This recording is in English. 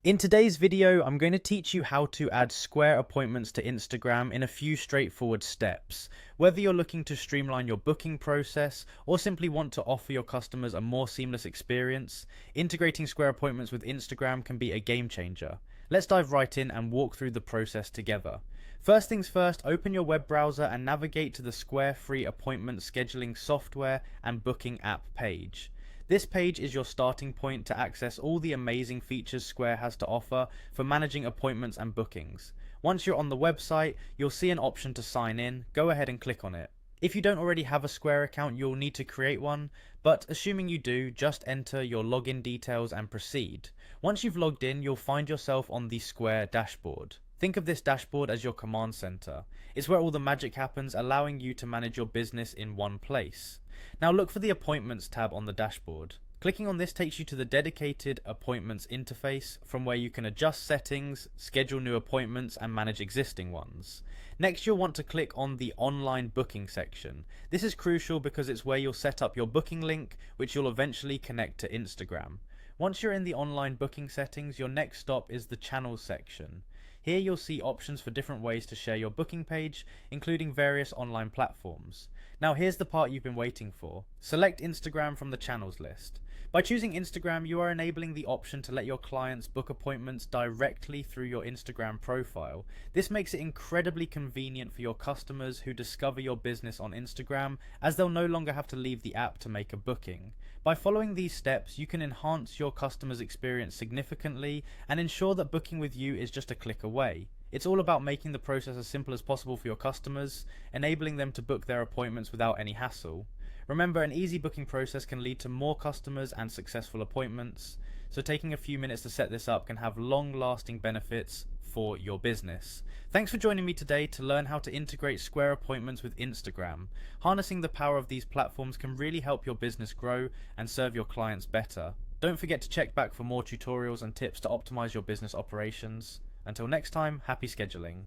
In today's video, I'm going to teach you how to add Square appointments to Instagram in a few straightforward steps. Whether you're looking to streamline your booking process or simply want to offer your customers a more seamless experience, integrating Square appointments with Instagram can be a game changer. Let's dive right in and walk through the process together. First things first, open your web browser and navigate to the Square free appointment scheduling software and booking app page. This page is your starting point to access all the amazing features Square has to offer for managing appointments and bookings. Once you're on the website, you'll see an option to sign in. Go ahead and click on it. If you don't already have a Square account, you'll need to create one, but assuming you do, just enter your login details and proceed. Once you've logged in, you'll find yourself on the Square dashboard. Think of this dashboard as your command center. It's where all the magic happens, allowing you to manage your business in one place. Now look for the Appointments tab on the dashboard. Clicking on this takes you to the dedicated Appointments interface, from where you can adjust settings, schedule new appointments, and manage existing ones. Next, you'll want to click on the Online Booking section. This is crucial because it's where you'll set up your booking link, which you'll eventually connect to Instagram. Once you're in the online booking settings, your next stop is the Channels section. Here you'll see options for different ways to share your booking page, including various online platforms. Now here's the part you've been waiting for. Select Instagram from the channels list. By choosing Instagram, you are enabling the option to let your clients book appointments directly through your Instagram profile. This makes it incredibly convenient for your customers who discover your business on Instagram, as they'll no longer have to leave the app to make a booking. By following these steps, you can enhance your customers' experience significantly and ensure that booking with you is just a click away. It's all about making the process as simple as possible for your customers, enabling them to book their appointments without any hassle. Remember, an easy booking process can lead to more customers and successful appointments, so taking a few minutes to set this up can have long-lasting benefits for your business. Thanks for joining me today to learn how to integrate Square appointments with Instagram. Harnessing the power of these platforms can really help your business grow and serve your clients better. Don't forget to check back for more tutorials and tips to optimize your business operations. Until next time, happy scheduling.